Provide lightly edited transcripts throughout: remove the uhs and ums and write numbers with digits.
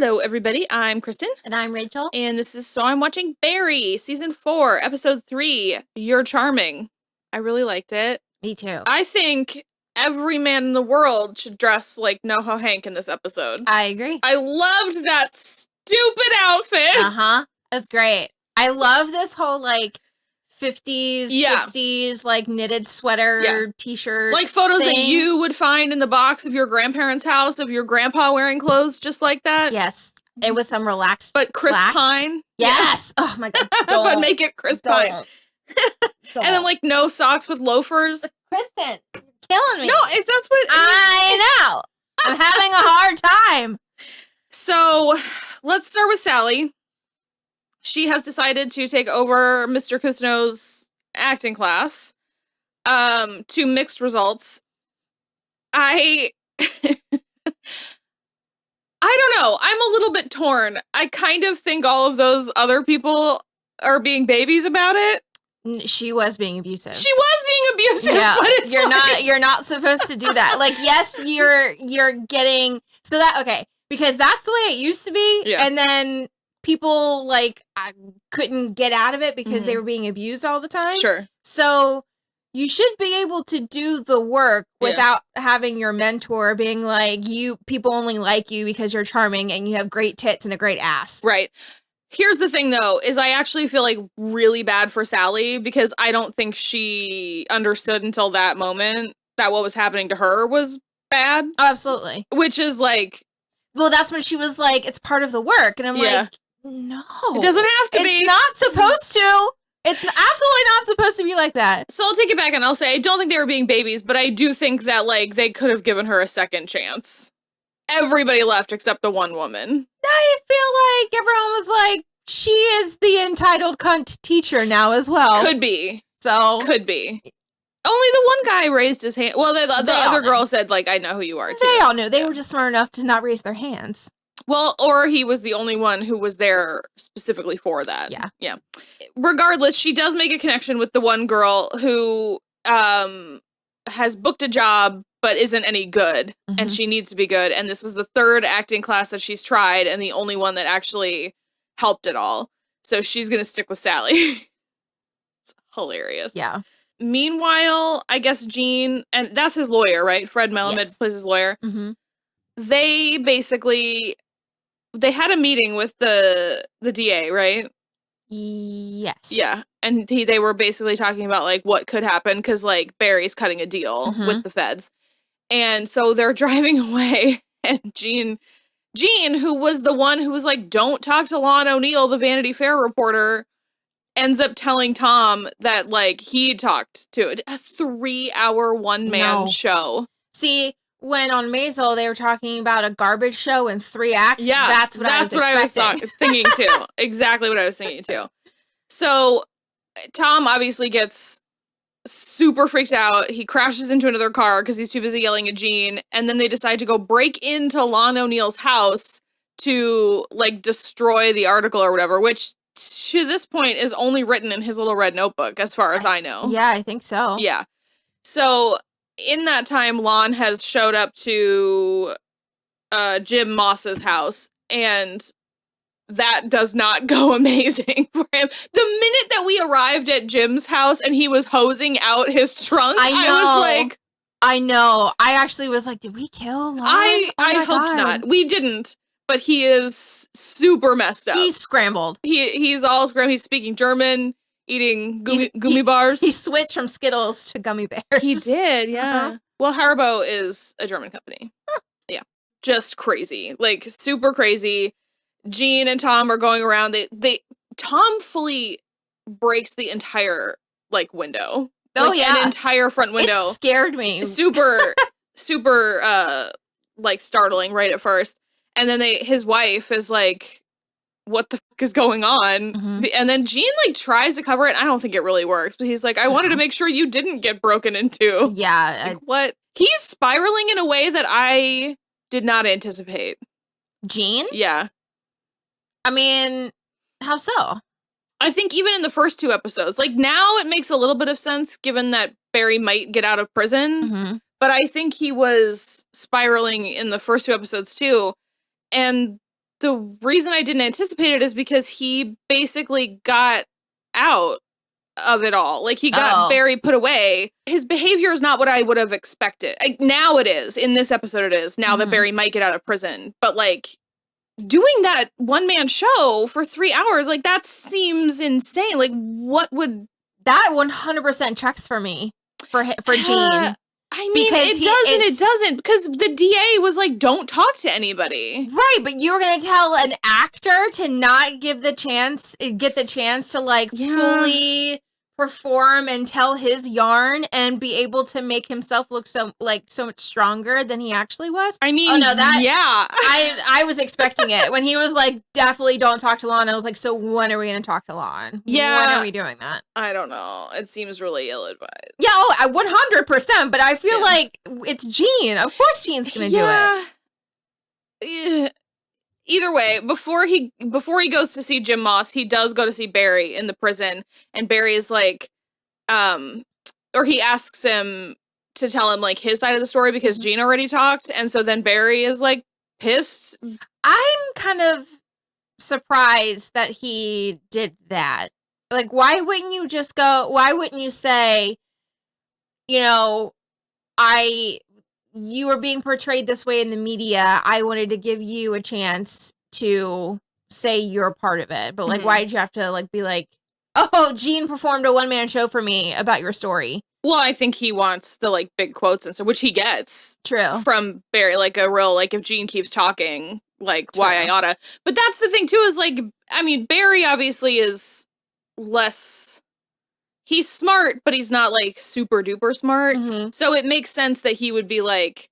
Hello, everybody. I'm Kristen. And I'm Rachel. And this is So I'm Watching Barry, Season 4, Episode 3, You're Charming. I really liked it. Me too. I think every man in the world should dress like NoHo Hank in this episode. I agree. I loved that stupid outfit. Uh-huh. That's great. I love this whole, 50s, 60s, knitted sweater, t-shirt like photos thing. that you would find in the box of your grandparents' house of your grandpa wearing clothes just like that. Yes. It was some relaxed but Chris slacks. Pine. Yes. Yeah. Oh my God. But make it Chris Pine. Don't. And then no socks with loafers. Kristen, you're killing me. No, that's what I know. I'm having a hard time. So let's start with Sally. She has decided to take over Mr. Cousineau's acting class, to mixed results. I don't know. I'm a little bit torn. I kind of think all of those other people are being babies about it. She was being abusive. She was being abusive. Yeah, but you're not supposed to do that. Yes, you're getting because that's the way it used to be. Yeah. And then people couldn't get out of it because they were being abused all the time. Sure. So you should be able to do the work without having your mentor being people only like you because you're charming and you have great tits and a great ass. Right. Here's the thing, though, is I actually feel really bad for Sally because I don't think she understood until that moment that what was happening to her was bad. Oh, absolutely. Which is well, that's when she was it's part of the work. And I'm no. It doesn't have to be. It's not supposed to. It's absolutely not supposed to be like that. So I'll take it back and I'll say I don't think they were being babies, but I do think that they could have given her a second chance. Everybody left except the one woman. I feel everyone was she is the entitled cunt teacher now as well. Could be. So. Could be. Only the one guy raised his hand. Well, the other girl said, I know who you are, too. They all knew. They were just smart enough to not raise their hands. Well, or he was the only one who was there specifically for that. Yeah. Yeah. Regardless, she does make a connection with the one girl who has booked a job but isn't any good, and she needs to be good. And this is the third acting class that she's tried and the only one that actually helped at all. So she's going to stick with Sally. It's hilarious. Yeah. Meanwhile, I guess Gene, and that's his lawyer, right? Fred Melamed plays his lawyer. Mm-hmm. They basically, they had a meeting with the DA, right? Yes. Yeah. And they were basically talking about what could happen because Barry's cutting a deal with the feds. And so they're driving away and Gene, who was the one who was don't talk to Lon O'Neill, the Vanity Fair reporter, ends up telling Tom that he talked to it. A 3-hour one-man show. See, when on Maisel they were talking about a garbage show in 3 acts, that's what I was thinking too. Exactly what I was thinking too. So Tom obviously gets super freaked out. He crashes into another car because he's too busy yelling at Gene, and then they decide to go break into Lon O'Neill's house to destroy the article or whatever, which to this point is only written in his little red notebook as far as I know. Yeah, I think so. Yeah. So in that time, Lon has showed up to Jim Moss's house, and that does not go amazing for him. The minute that we arrived at Jim's house and he was hosing out his trunk, I know. I actually was did we kill Lon? I hoped not. We didn't. But he is super messed up. He's scrambled. He's all scrambled. He's speaking German, eating gummy bars. He switched from Skittles to gummy bears. He did, yeah. Well, Haribo is a German company. Yeah. Just crazy. Super crazy. Gene and Tom are going around. Tom fully breaks the entire window. Oh yeah. An entire front window. It scared me. Super startling right at first. And then his wife is what the fuck is going on? Mm-hmm. And then Gene tries to cover it. I don't think it really works, but he's I wanted to make sure you didn't get broken into. Yeah. What? He's spiraling in a way that I did not anticipate. Gene? Yeah. I mean, how so? I think even in the first 2 episodes, now it makes a little bit of sense given that Barry might get out of prison. Mm-hmm. But I think he was spiraling in the first 2 episodes too. And the reason I didn't anticipate it is because he basically got out of it all. Like, he got Barry put away. His behavior is not what I would have expected. Like, now it is. In this episode, it is. Now that Barry might get out of prison. But, like, doing that one-man show for 3 hours, like, that seems insane. Like, what would... That 100% checks for me, for Gene. I mean, because it doesn't, because the DA was like, don't talk to anybody. Right, but you were going to tell an actor to not get the chance to, like, fully perform and tell his yarn and be able to make himself look so much stronger than he actually was. I mean, I was expecting it. When he was like, definitely don't talk to Lon, I was like, so when are we going to talk to Lon? Yeah. When are we doing that? I don't know. It seems really ill-advised. Yeah, 100%, but I feel like it's Gene. Of course Gene's going to do it. Either way, before he goes to see Jim Moss, he does go to see Barry in the prison, and Barry is like, or he asks him to tell him, like, his side of the story because Gene already talked, and so then Barry is, like, pissed. I'm kind of surprised that he did that. Like, why wouldn't you say, you know, you were being portrayed this way in the media. I wanted to give you a chance to say you're part of it. But, like, why did you have to, like, be like, oh, Gene performed a one-man show for me about your story? Well, I think he wants the, like, big quotes and stuff, which he gets. True. From Barry, like, a real, like, if Gene keeps talking, like, why I oughta. But that's the thing, too, is, like, I mean, Barry obviously is less... He's smart, but he's not, like, super duper smart. So it makes sense that he would be, like,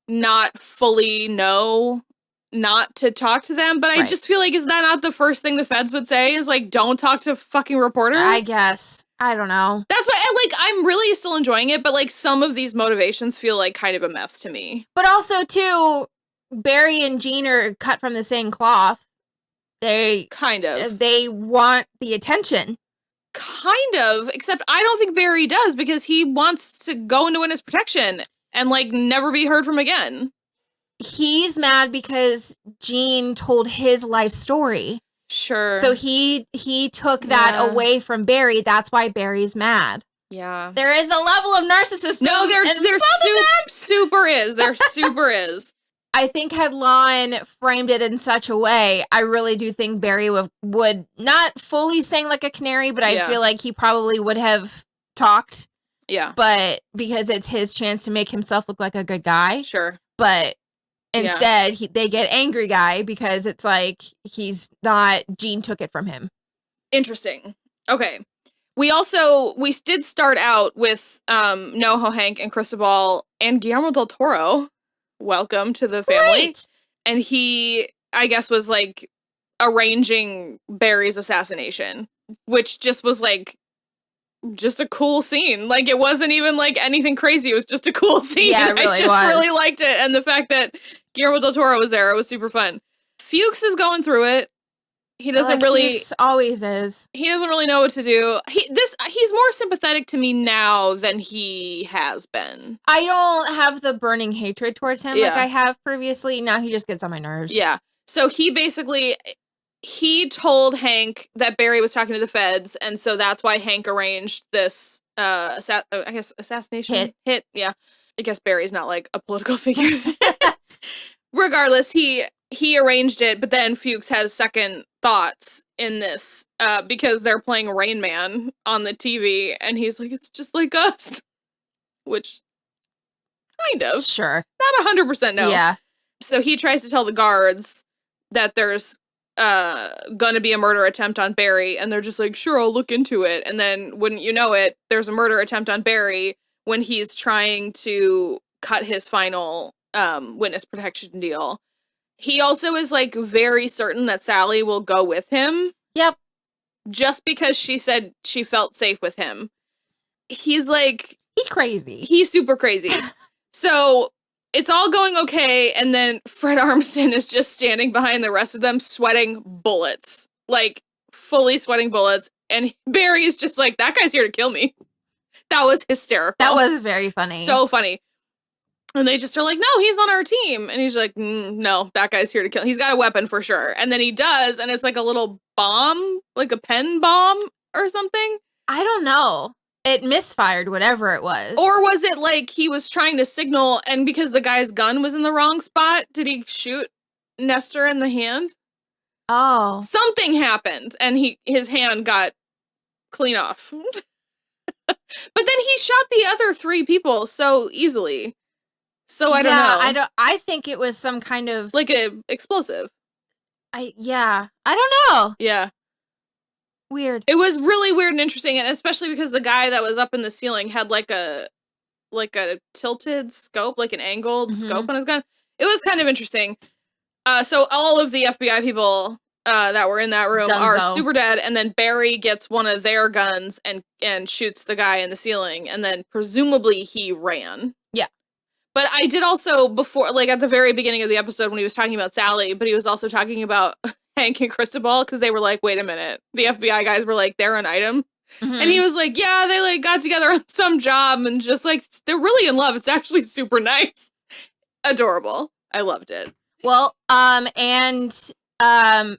not fully know not to talk to them. But I just feel like, is that not the first thing the feds would say? Is, like, don't talk to fucking reporters? I guess. I don't know. That's why, like, I'm really still enjoying it, but, like, some of these motivations feel like kind of a mess to me. But also, too, Barry and Gene are cut from the same cloth. They want the attention. Kind of, except I don't think Barry does, because he wants to go into witness protection and, like, never be heard from again. He's mad because Gene told his life story. Sure. So he took that away from Barry. That's why Barry's mad. Yeah. There is a level of narcissism. No, there super is. There super is. I think had Lon framed it in such a way, I really do think Barry would not fully sing like a canary, but I feel like he probably would have talked. Yeah. But because it's his chance to make himself look like a good guy. Sure. But instead, they get angry guy because it's like he's not, Gene took it from him. Interesting. Okay. We did start out with Noho, Hank, and Cristobal, and Guillermo del Toro. Welcome to the family. Great. And he, I guess, was, like, arranging Barry's assassination, which just was, like, just a cool scene. Like, it wasn't even, like, anything crazy. It was just a cool scene. Yeah, it really I just really liked it. And the fact that Guillermo del Toro was there, it was super fun. Fuchs is going through it. He doesn't Fuchs always is. He doesn't really know what to do. He's more sympathetic to me now than he has been. I don't have the burning hatred towards him like I have previously. Now he just gets on my nerves. Yeah. So he told Hank that Barry was talking to the feds, and so that's why Hank arranged this assassination hit. Yeah. I guess Barry's not, like, a political figure. Regardless, he arranged it, but then Fuchs has second thoughts in this because they're playing Rain Man on the TV, and he's like, it's just like us. Which, kind of. Sure. Not 100% no. Yeah. So he tries to tell the guards that there's gonna be a murder attempt on Barry, and they're just like, sure, I'll look into it. And then, wouldn't you know it, there's a murder attempt on Barry when he's trying to cut his final witness protection deal. He also is, like, very certain that Sally will go with him. Yep. Just because she said she felt safe with him. He's, like... He's crazy. He's super crazy. So, it's all going okay, and then Fred Armisen is just standing behind the rest of them, sweating bullets. Like, fully sweating bullets. And Barry is just like, that guy's here to kill me. That was hysterical. That was very funny. So funny. And they just are like, no, he's on our team. And he's like, no, that guy's here to kill. He's got a weapon for sure. And then he does, and it's like a little bomb, like a pen bomb or something. I don't know. It misfired, whatever it was. Or was it like he was trying to signal, and because the guy's gun was in the wrong spot, did he shoot Nestor in the hand? Oh. Something happened, and his hand got clean off. But then he shot the other 3 people so easily. So I don't know. I think it was some kind of like a explosive. I don't know. Yeah. Weird. It was really weird and interesting, and especially because the guy that was up in the ceiling had like a tilted scope, like an angled scope on his gun. It was kind of interesting. So all of the FBI people that were in that room are super dead, and then Barry gets one of their guns and shoots the guy in the ceiling, and then presumably he ran. Yeah. But I did also, before, like at the very beginning of the episode when he was talking about Sally, but he was also talking about Hank and Cristobal, because they were like, wait a minute. The FBI guys were like, they're an item. And he was like, yeah, they like got together on some job and just like, they're really in love. It's actually super nice. Adorable. I loved it. Well,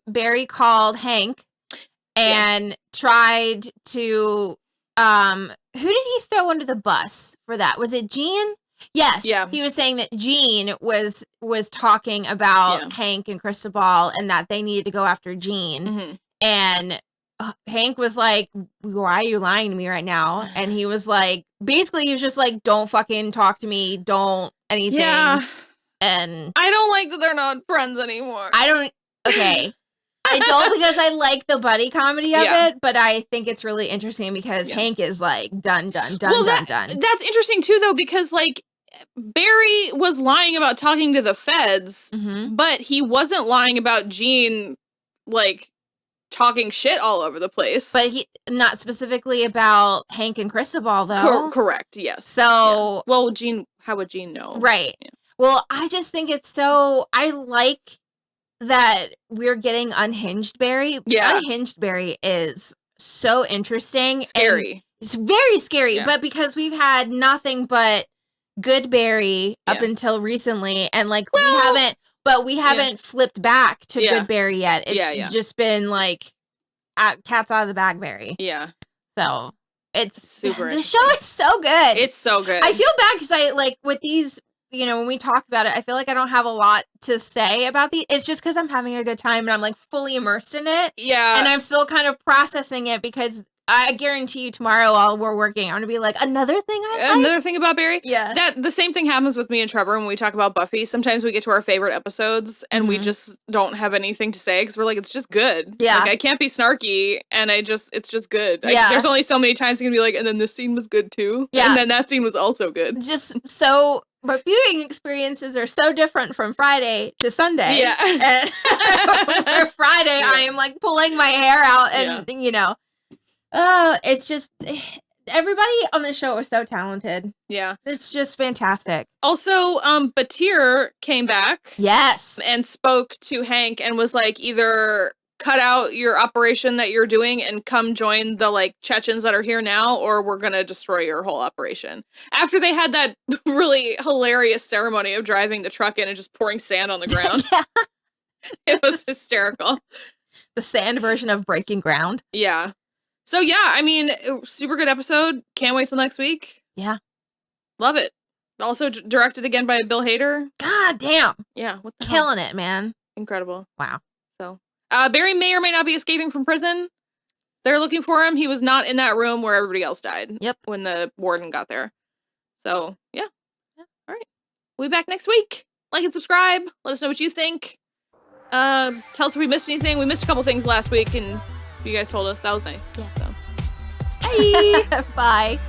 Barry called Hank and tried to, who did he throw under the bus for that? Was it Gene? Yes. Yeah. He was saying that Gene was talking about Hank and Cristobal and that they needed to go after Gene. And Hank was like, why are you lying to me right now? And he was like, basically, he was just like, don't fucking talk to me. Don't anything. Yeah. And I don't like that they're not friends anymore. Okay. I don't, because I like the buddy comedy of it, but I think it's really interesting because Hank is like, done. Done. That's interesting too, though, because like, Barry was lying about talking to the feds, but he wasn't lying about Gene, like, talking shit all over the place. But he, not specifically about Hank and Cristobal, though. Correct, yes. So... Well, Gene, how would Gene know? Right. Yeah. Well, I just think it's so... I like that we're getting Unhinged Barry. Yeah. Unhinged Barry is so interesting. Scary. It's very scary, but because we've had nothing but good Barry up until recently, and like we haven't flipped back to good Barry yet. It's just been like cats out of the bag Barry. Yeah. So it's super. The show is so good. It's so good. I feel bad because I like with these, you know, when we talk about it, I feel like I don't have a lot to say about these. It's just because I'm having a good time and I'm like fully immersed in it. Yeah. And I'm still kind of processing it because I guarantee you tomorrow while we're working, I'm going to be like, another thing about Barry? Yeah. That the same thing happens with me and Trevor when we talk about Buffy. Sometimes we get to our favorite episodes and we just don't have anything to say because we're like, it's just good. Yeah. Like, I can't be snarky and it's just good. Yeah. There's only so many times you can be like, and then this scene was good too. Yeah. And then that scene was also good. Just so... But viewing experiences are so different from Friday to Sunday. Yeah. And for Friday, I am like pulling my hair out and, you know, it's just, everybody on the show is so talented. Yeah. It's just fantastic. Also, Batir came back. Yes. And spoke to Hank and was like, either cut out your operation that you're doing and come join the like Chechens that are here now, or we're gonna destroy your whole operation. After they had that really hilarious ceremony of driving the truck in and just pouring sand on the ground. It was hysterical. The sand version of Breaking Ground. Yeah. So yeah, I mean, super good episode. Can't wait till next week. Yeah. Love it. Also directed again by Bill Hader. God damn. Yeah. What the Killing it, man. Incredible. Wow. So Barry may or may not be escaping from prison. They're looking for him. He was not in that room where everybody else died. Yep. When the warden got there. So, yeah. All right. We'll be back next week. Like and subscribe. Let us know what you think. Tell us if we missed anything. We missed a couple things last week, and you guys told us. That was nice. Yeah. So. Bye. Bye.